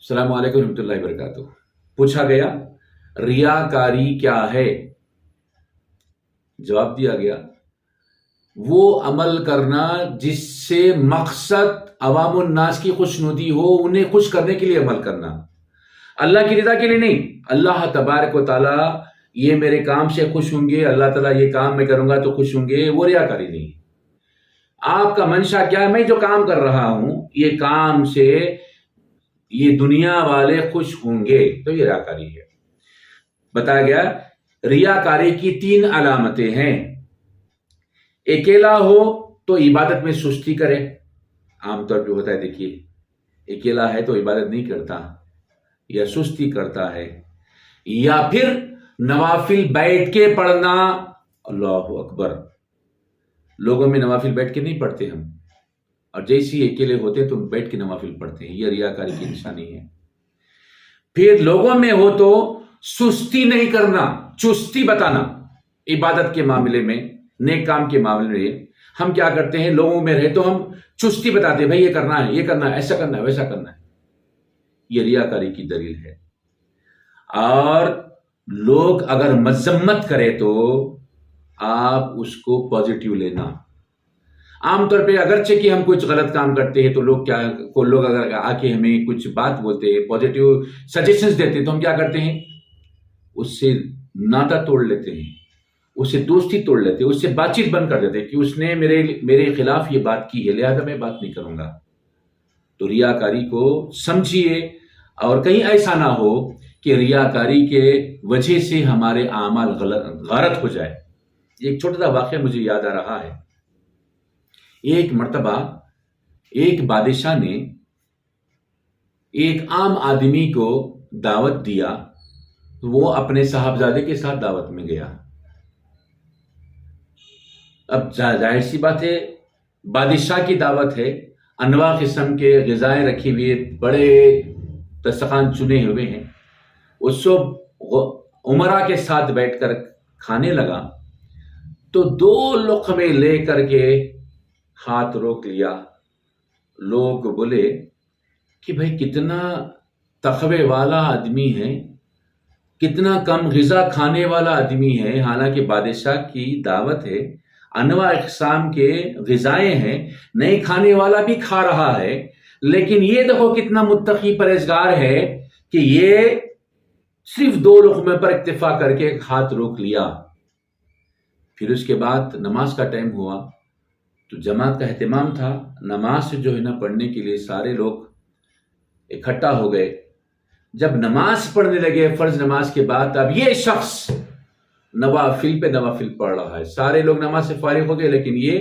अस्सलाम वालेकुम रहमतुल्लाहि वबरकातुहू। पूछा गया रियाकारी क्या है? जवाब दिया गया वो अमल करना जिससे मकसद अवामुन नास की खुशनुदी हो, उन्हें खुश करने के लिए अमल करना, अल्लाह की रिदा के लिए नहीं। अल्लाह तबारक व तआला ये मेरे काम से खुश होंगे, अल्लाह ताला ये काम मैं करूंगा तो खुश होंगे, वो रियाकारी नहीं। आपका मंशा क्या है? मैं जो काम कर रहा हूं ये काम से ये दुनिया वाले खुश होंगे, तो ये रियाकारी है। बताया गया रियाकारी की 3 अलामतें हैं। अकेला हो तो इबादत में सुस्ती करे, आमतौर पे होता है। देखिए अकेला है तो इबादत नहीं करता या सुस्ती करता है, या फिर नवाफिल बैठ के पढ़ना। अल्लाहु अकबर, लोगों में नवाफिल बैठ के नहीं पढ़ते हम, और जैसे ही अकेले होते हैं तो बैठ के नवाफिल पढ़ते हैं, यह रियाकारी की निशानी है। फिर लोगों में हो तो सुस्ती नहीं करना, चुस्ती बताना। इबादत के मामले में, नेक काम के मामले में हम क्या करते हैं, लोगों में रहे तो हम चुस्ती बताते हैं, भाई ये करना है, ये करना है, ऐसा करना है, वैसा करना है। ये रियाकारी की दलील है। और लोग अगर मजम्मत करे तो आप उसको पॉजिटिव लेना। आमतौर पे अगरचे कि हम कुछ गलत काम करते हैं तो लोग अगर आके हमें कुछ बात बोलते हैं, पॉजिटिव सजेशंस देते हैं, तो हम क्या करते हैं, उससे नाता तोड़ लेते हैं, उससे दोस्ती तोड़ लेते हैं, उससे बातचीत बंद कर देते हैं कि उसने मेरे खिलाफ ये बात की है, लिहाजा मैं बात नहीं करूंगा। तो रियाकारी को समझिए, और कहीं ऐसा ना हो कि रियाकारी के वजह से हमारे आमाल गलत हो जाए। एक छोटा सा वाक़या मुझे याद आ रहा है। एक मर्तबा एक बादशाह ने एक आम आदमी को दावत दिया, वो अपने साहबजादे के साथ दावत में गया। अब जाहिर सी बात है, बादशाह की दावत है, अनवा किस्म के ग़िज़ाएं रखी हुई है, बड़े दस्तरखान चुने हुए हैं। उस उमरा के साथ बैठकर खाने लगा तो 2 लुक़मे लेकर के हाथ रोक लिया। लोग बोले कि भाई कितना तक़वे वाला आदमी है, कितना कम ग़िज़ा खाने वाला आदमी है। हालांकि बादशाह की दावत है, अनवा इक़साम के ग़िज़ाएं हैं, नहीं खाने वाला भी खा रहा है, लेकिन ये देखो कितना मुत्तकी परहेज़गार है कि ये सिर्फ 2 लुक़मे पर इक्तिफा करके हाथ रोक लिया। फिर उसके बाद नमाज का टाइम हुआ तो जमात का एहतमाम था, नमाज जो है ना पढ़ने के लिए सारे लोग इकट्ठा हो गए। जब नमाज पढ़ने लगे फर्ज नमाज के बाद, अब ये शख्स नवाफिल पे नवाफिल पढ़ रहा है। सारे लोग नमाज से फारिग हो गए, लेकिन ये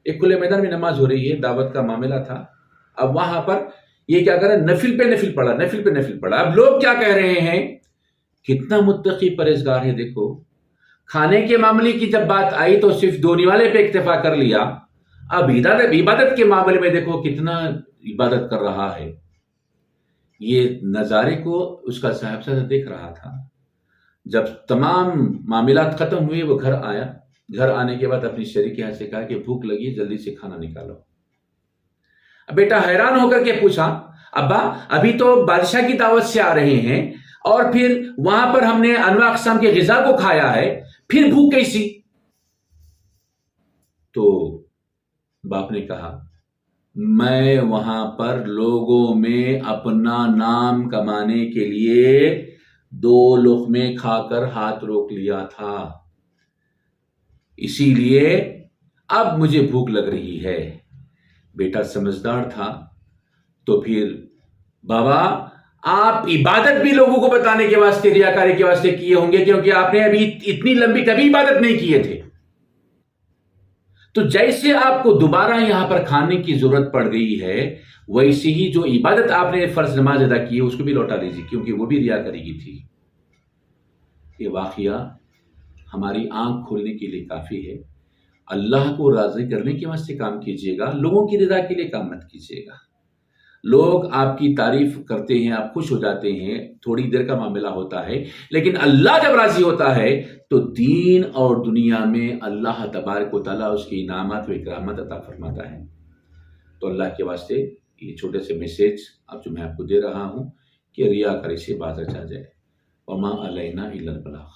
एक खुले मैदान में नमाज हो रही है, दावत का मामला था। अब वहां पर ये क्या कर रहा है, नफिल पे नफिल पढ़ा, नफिल पे नफिल पढ़ा। अब लोग क्या कह रहे हैं, कितना मुत्तकी परहेजगार है। देखो खाने के मामले की जब बात आई तो सिर्फ दोनी वाले पे इक्तिफा कर लिया। अब इबादत के मामले में देखो कितना इबादत कर रहा है। ये नज़ारे को उसका साहबजादा देख रहा था। जब तमाम मामलात खत्म हुए वो घर आया। घर आने के बाद अपनी शरीक से कहा कि भूख लगी, जल्दी से खाना निकालो। अब बेटा हैरान होकर के पूछा, अब्बा अभी तो बादशाह की दावत से आ रहे हैं और फिर वहां पर हमने अनवा अक़साम के ग़िज़ा को खाया है, फिर भूख कैसी? तो बाप ने कहा, मैं वहां पर लोगों में अपना नाम कमाने के लिए 2 लुक़मे खाकर हाथ रोक लिया था, इसीलिए अब मुझे भूख लग रही है। बेटा समझदार था तो फिर, बाबा आप इबादत भी लोगों को बताने के वास्ते, रियाकारी के वास्ते किए होंगे, क्योंकि आपने अभी इतनी लंबी कभी इबादत नहीं किए थे। तो जैसे आपको दोबारा यहां पर खाने की जरूरत पड़ गई है, वैसे ही जो इबादत आपने फर्ज नमाज अदा की है उसको भी लौटा लीजिए, क्योंकि वो भी रियाकारी की थी। ये वाकया हमारी आंख खोलने के लिए काफी है। अल्लाह को राजी करने के वास्ते काम कीजिएगा, लोगों की रिदा के लिए काम मत कीजिएगा। लोग आपकी तारीफ करते हैं, आप खुश हो जाते हैं, थोड़ी देर का मामला होता है, लेकिन अल्लाह जब राजी होता है तो दीन और दुनिया में अल्लाह तबारक व तआला उसके इनामत व इकरामत अता फरमाता है। तो अल्लाह के वास्ते ये छोटे से मैसेज अब जो मैं आपको दे रहा हूँ, کہ ریاکاری سے باز رچا جائے۔ وما علینا الا البلاغ۔